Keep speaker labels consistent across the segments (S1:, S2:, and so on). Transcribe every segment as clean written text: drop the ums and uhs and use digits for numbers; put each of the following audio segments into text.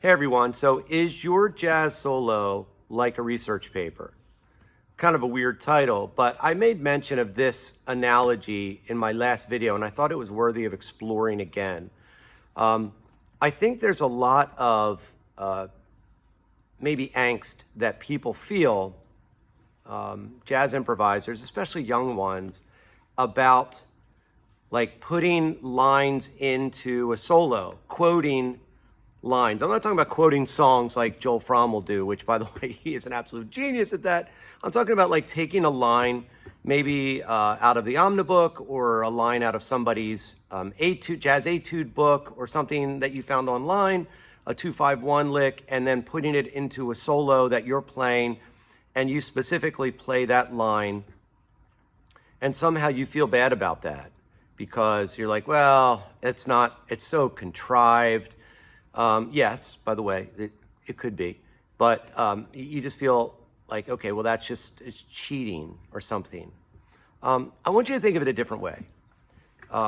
S1: Hey everyone, so is your jazz solo like a research paper? Kind of a weird title, but I made mention of this analogy in my last video and I thought it was worthy of exploring again. I think there's a lot of maybe angst that people feel, jazz improvisers, especially young ones, about like putting lines into a solo, quoting lines. I'm not talking about quoting songs like Joel Fromm will do, which, by the way, he is an absolute genius at that. I'm talking about like taking a line maybe out of the Omnibook or a line out of somebody's etude, jazz etude book or something that you found online, a 2-5-1 lick, and then putting it into a solo that you're playing, and you specifically play that line, and somehow you feel bad about that because you're like, well, it's so contrived. Yes, by the way, it could be, but you just feel like, okay, well, it's cheating or something. I want you to think of it a different way.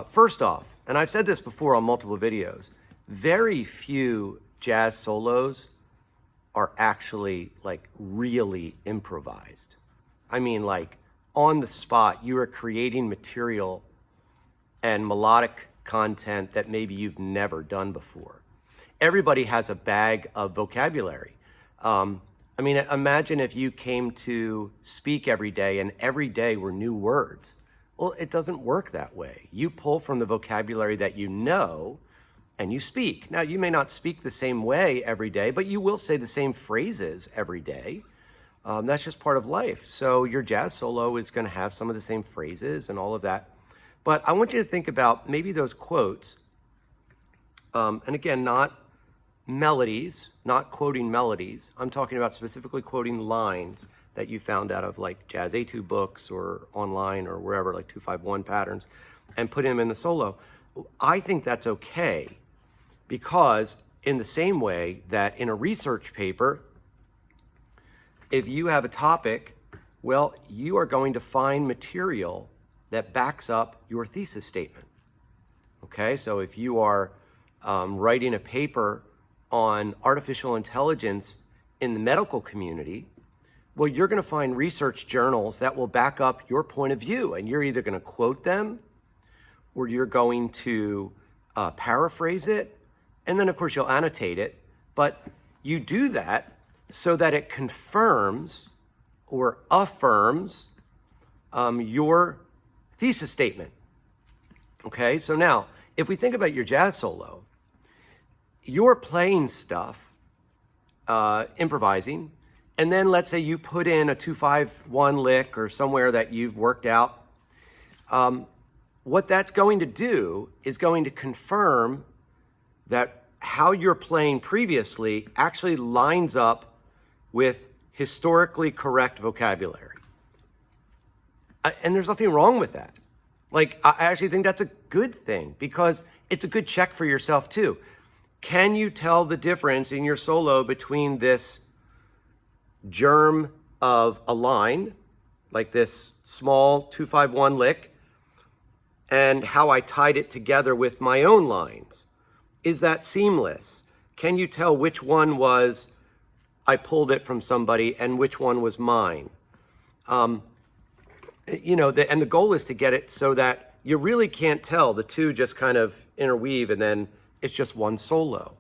S1: First off, and I've said this before on multiple videos, very few jazz solos are actually like really improvised. I mean, like on the spot, you are creating material and melodic content that maybe you've never done before. Everybody has a bag of vocabulary. I mean, imagine if you came to speak every day and every day were new words. Well, it doesn't work that way. You pull from the vocabulary that you know and you speak. Now, you may not speak the same way every day, but you will say the same phrases every day. That's just part of life. So your jazz solo is going to have some of the same phrases and all of that. But I want you to think about maybe those quotes. And again, not melodies, not quoting melodies. I'm talking about specifically quoting lines that you found out of like jazz etude books or online or wherever, like 2-5-1 patterns, and put them in the solo. I think that's okay, because in the same way that in a research paper, if you have a topic, well, you are going to find material that backs up your thesis statement. Okay, so if you are writing a paper on artificial intelligence in the medical community, well, you're going to find research journals that will back up your point of view, and you're either going to quote them or you're going to paraphrase it, and then of course you'll annotate it, but you do that so that it confirms or affirms your thesis statement. Okay, so now if we think about your jazz solo, you're playing stuff, improvising, and then let's say you put in a 2-5-1 lick or somewhere that you've worked out. What that's going to do is going to confirm that how you're playing previously actually lines up with historically correct vocabulary. And there's nothing wrong with that. Like, I actually think that's a good thing, because it's a good check for yourself too. Can you tell the difference in your solo between this germ of a line, like this small 2-5-1 lick, and how I tied it together with my own lines? Is that seamless? Can you tell which one was I pulled it from somebody and which one was mine? You know, and the goal is to get it so that you really can't tell. The two just kind of interweave and then it's just one solo.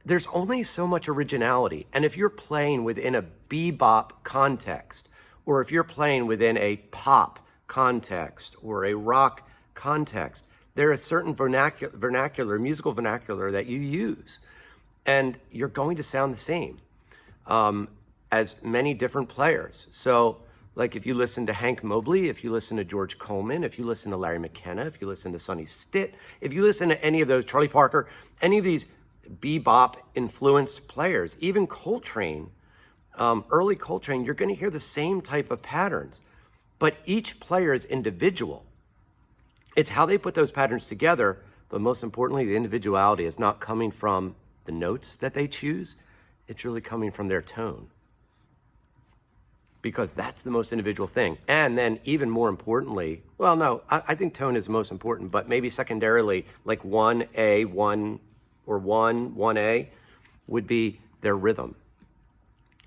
S1: There's only so much originality. And if you're playing within a bebop context, or if you're playing within a pop context or a rock context, there is certain musical vernacular that you use. And you're going to sound the same as many different players. So like if you listen to Hank Mobley, if you listen to George Coleman, if you listen to Larry McKenna, if you listen to Sonny Stitt, if you listen to any of those, Charlie Parker, any of these bebop influenced players, even Coltrane, early Coltrane, you're going to hear the same type of patterns, but each player is individual. It's how they put those patterns together, but most importantly, the individuality is not coming from the notes that they choose. It's really coming from their tone, because that's the most individual thing. And then even more importantly, well, no, I think tone is most important, but maybe secondarily, like 1A, 1 or 1A, would be their rhythm.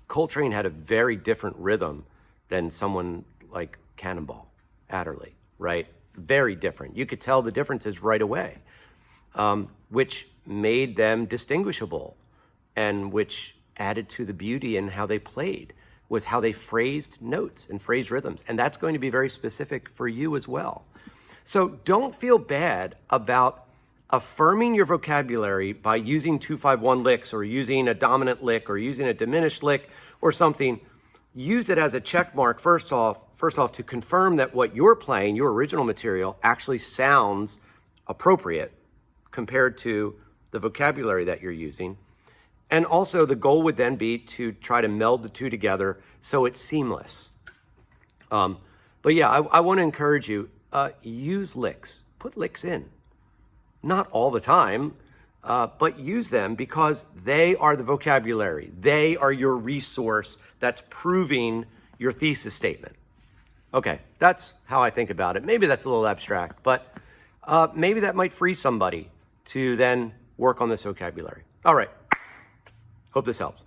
S1: Coltrane had a very different rhythm than someone like Cannonball Adderley, right? Very different. You could tell the differences right away, which made them distinguishable and which added to the beauty in how they played, was how they phrased notes and phrased rhythms. And that's going to be very specific for you as well. So don't feel bad about affirming your vocabulary by using 2-5-1 licks or using a dominant lick or using a diminished lick or something. Use it as a check mark first off to confirm that what you're playing, your original material, actually sounds appropriate compared to the vocabulary that you're using. And also the goal would then be to try to meld the two together so it's seamless. But yeah, I want to encourage you, use licks, put licks in. Not all the time, but use them because they are the vocabulary. They are your resource that's proving your thesis statement. Okay, that's how I think about it. Maybe that's a little abstract, but maybe that might free somebody to then work on this vocabulary. All right, hope this helps.